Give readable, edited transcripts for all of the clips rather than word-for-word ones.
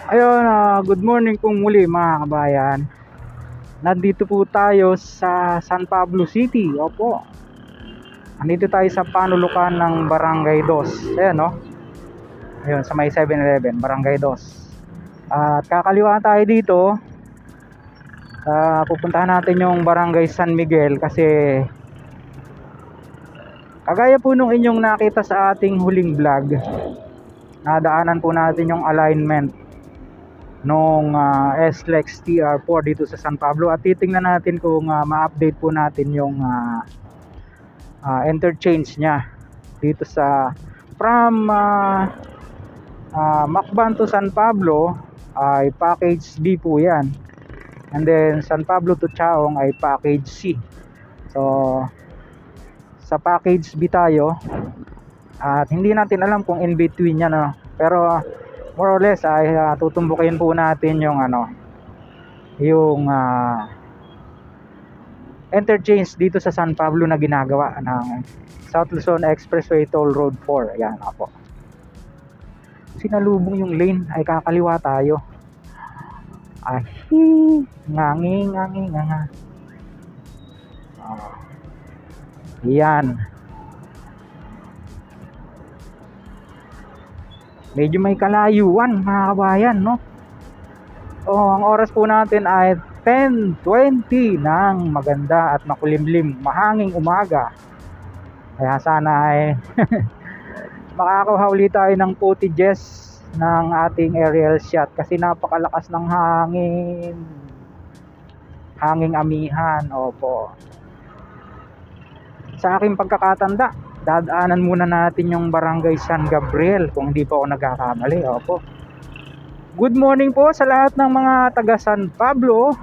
Ayun, good morning pong muli mga kabayan. Nandito po tayo sa San Pablo City. Opo. Nandito tayo sa panulukan ng Barangay 2. Ayan, no? Ayun, sa may 7-Eleven, Barangay 2. At kakaliwa tayo dito. Pupuntahan natin yung Barangay San Miguel kasi kagaya po nung inyong nakita sa ating huling vlog, nadaanan po natin yung alignment nung SLEX TR4 dito sa San Pablo at titingnan natin kung ma-update po natin yung interchange nya dito sa from Macban to San Pablo ay package B po yan, and then San Pablo to Chaong ay package C. So sa package B tayo at hindi natin alam kung in between yan, no? Pero more or less ay tutumbukin po natin yung yung interchange dito sa San Pablo na ginagawa ng South Luzon Expressway Toll Road 4. Ayan po. Sinalubong yung lane ay kakaliwa tayo. Ay, ngangi nga. Ayan. Medyo may kalayuan mga kabayan, no? Ang oras po natin ay 10:20 ng maganda at makulimlim, mahanging umaga. Kaya sana ay makakakuha ulit tayo ng footages ng ating aerial shot kasi napakalakas ng hanging amihan. Opo. Sa aking pagkakatanda, dadaanan muna natin yung Barangay San Gabriel kung hindi pa ako nagkakamali. Opo. Good morning po sa lahat ng mga taga San Pablo.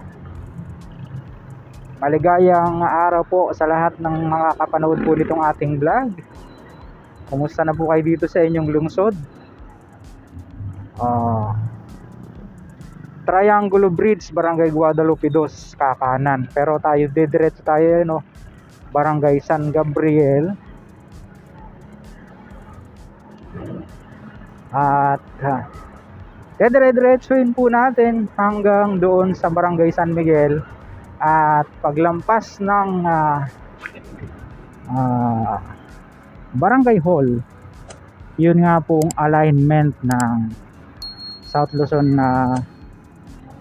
Maligayang araw po sa lahat ng mga kapanood po nitong ating vlog. Kumusta na po kayo dito sa inyong lungsod? Triangulo Bridge, Barangay Guadalupe 2, kakanan. Pero tayo didiretso tayo, no? Barangay San Gabriel. At dire-diretsuin po natin hanggang doon sa Barangay San Miguel. At paglampas ng Barangay Hall, yun nga pong alignment ng South Luzon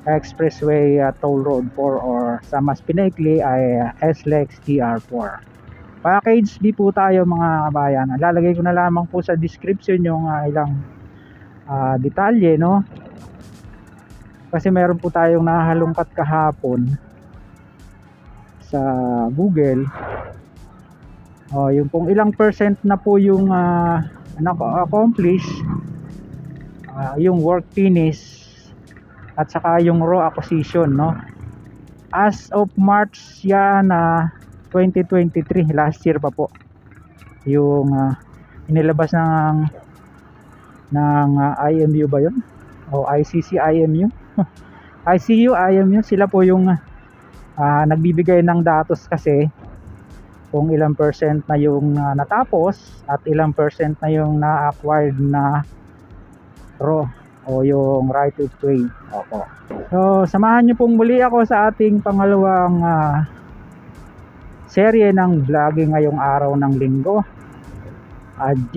Expressway Toll Road 4, or sa mas pinaikli ay SLEX TR4. Package B po tayo mga kabayan. Lalagay ko na lamang po sa description yung ilang detalye, no? Kasi meron po tayong nahalungkat kahapon sa Google. Yung pong ilang percent na po yung na-accomplish, yung work finish at saka yung raw acquisition, no? As of March yan 2023, last year pa po yung inilabas ng IMU ba yun? O ICC IMU? ICU IMU, sila po yung nagbibigay ng datos kasi kung ilang percent na yung natapos at ilang percent na yung na-acquired na raw o yung right of way. Opo. So samahan niyo pong muli ako sa ating pangalawang serye ng vlogging ngayong araw ng linggo.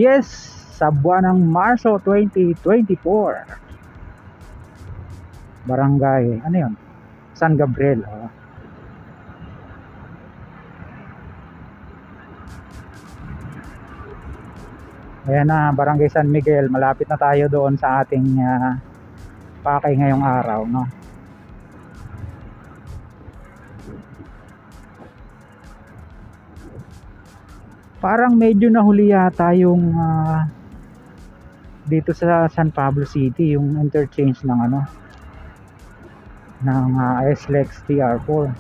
Yes, sa buwan ng Marso 2024. Barangay, ano yun? San Gabriel. Ayan na, Barangay San Miguel. Malapit na tayo doon sa ating pakay ngayong araw, no? Parang medyo nahuli yata yung dito sa San Pablo City, yung interchange ng ng SLEX TR4.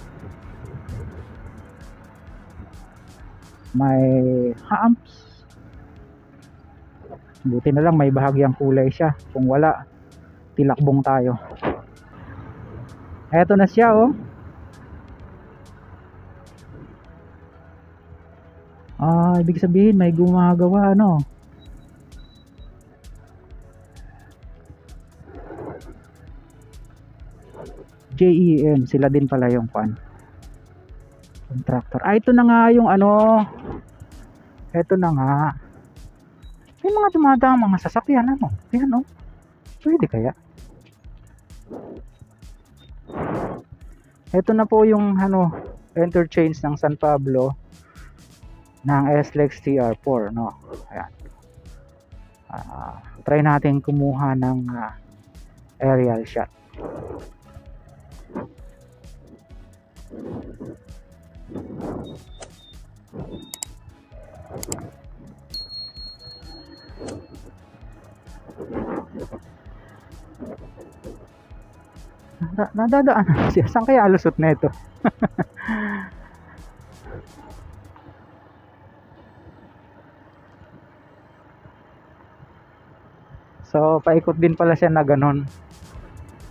May humps. Buti na lang may bahagyang kulay siya. Kung wala, tilakbong tayo. Eto na siya, oh. Ibig sabihin may gumagawa, ano? JEM, sila din pala yung contractor. Ito na nga yung ano, ito na nga. May mga dumadaang mga sasakyan, ano? Ayan, oh. Pwede kaya? Ito na po yung ano, interchange ng San Pablo ng SLEX TR4, no? Ayan. Try natin kumuha ng aerial shot. Nadadaan siya. Saan kaya lusot na ito? So, paikot din pala siya na ganun.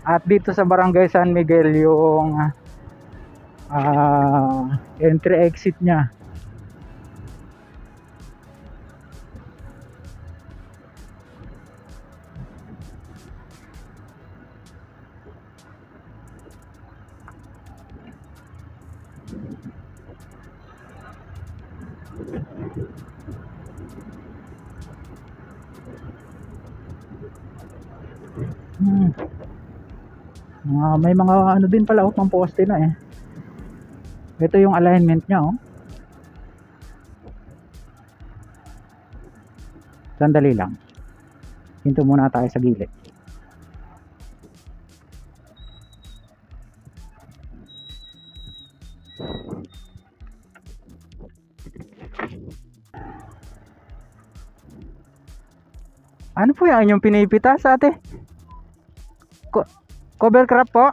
At dito sa Barangay San Miguel yung entry exit niya. May mga ano din pala, pang poste na eh. Ito yung alignment niya, oh. Sandali lang. Hinto muna tayo sa gilid. Ano po yan yung pinipitas, ate? Cover crop po?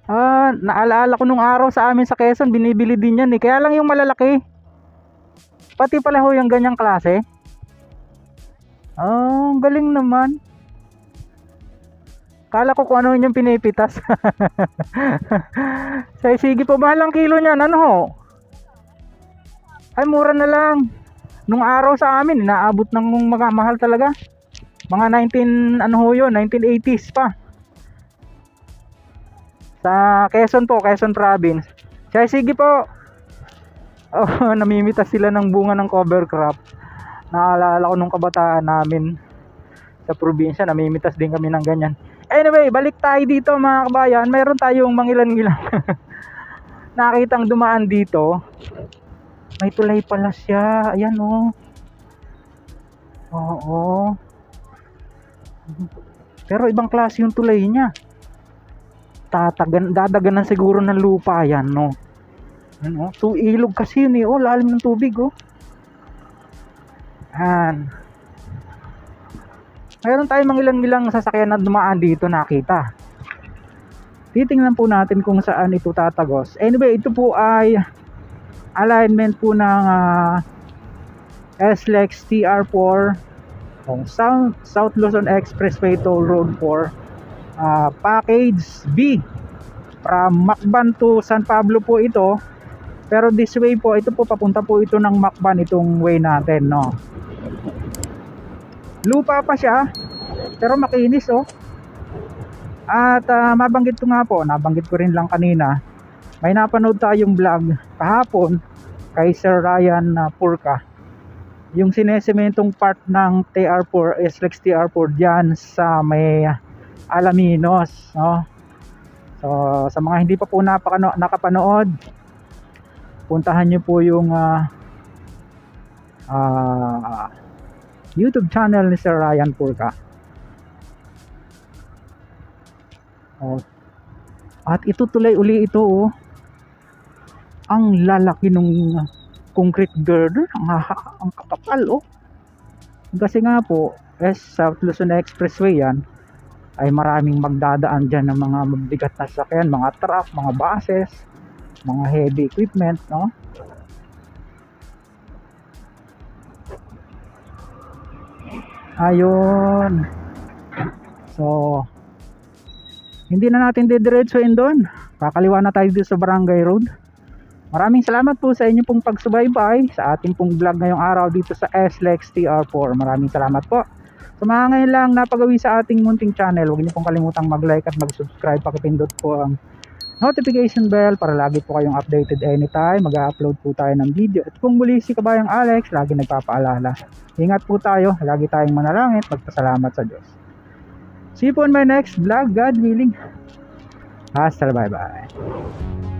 Naalaala ko nung araw sa amin sa Quezon, binibili din yan eh. Kaya lang yung malalaki. Pati pala ho yung ganyang klase. Galing naman. Kala ko kung ano yung pinipitas. Sige po, mahal ang kilo niyan. Ano ho? Ay, mura na lang. Nung araw sa amin, naabot ng mga mahal talaga. Mga 1980s pa. Sa Quezon po, Quezon Province. Sige po. Namimitas sila ng bunga ng cover crop. Naalala ko nung kabataan namin sa probinsya, namimitas din kami ng ganyan. Anyway, balik tayo dito mga kabayan. Meron tayong mangilan-ngilan nakitang dumaan dito. May tulay pala siya. Ayan, oh. Oo. Pero ibang klase yung tulay niya. Dadaganan siguro ng lupa yan, no? Ano? Ilog kasi yun eh. Oh, lalim ng tubig, oh. Yan. Mayroon tayong mangilang-ilang sasakyan na dumaan dito, nakita. Titingnan po natin kung saan ito tatagos. Anyway, ito po ay alignment po ng SLEX TR4 South Luzon Expressway Toll Road 4, package B from Macban to San Pablo po ito. Pero this way po, ito po papunta po ito ng Macban, itong way natin, no? Lupa pa siya, pero makinis, oh. At nabanggit ko rin lang kanina, may napanood tayong vlog kahapon kay Sir Ryan Purka, yung sinesementong part ng TR4, SLEX TR4 dyan sa may Alaminos, no? So sa mga hindi pa po nakapanood, puntahan nyo po yung YouTube channel ni Sir Ryan Purka. At ito tulay uli ito, oh. Ang lalaki nung concrete girder, ang kakapal, oh. Kasi nga po, South Luzon Expressway yan, ay maraming magdadaan dyan ng mga mabigat na sasakyan, mga truck, mga buses, mga heavy equipment, no? Ayun. So hindi na natin didiretsuhin doon, kakaliwa na tayo dito sa Barangay Road. Maraming salamat po sa inyo pong pagsubaybay sa ating pong vlog ngayong araw dito sa SLEX TR4. Maraming salamat po. Sa mga ngayon lang napagawi sa ating munting channel, huwag niyo pong kalimutang mag-like at mag-subscribe, pakipindot po ang notification bell para lagi po kayong updated anytime mag-upload po tayo ng video. At kung muli si Kabayang Alex, lagi nagpapaalala, ingat po tayo, lagi tayong manalangin, magpasalamat sa Diyos. See you po in my next vlog, God willing. Hasta, bye bye.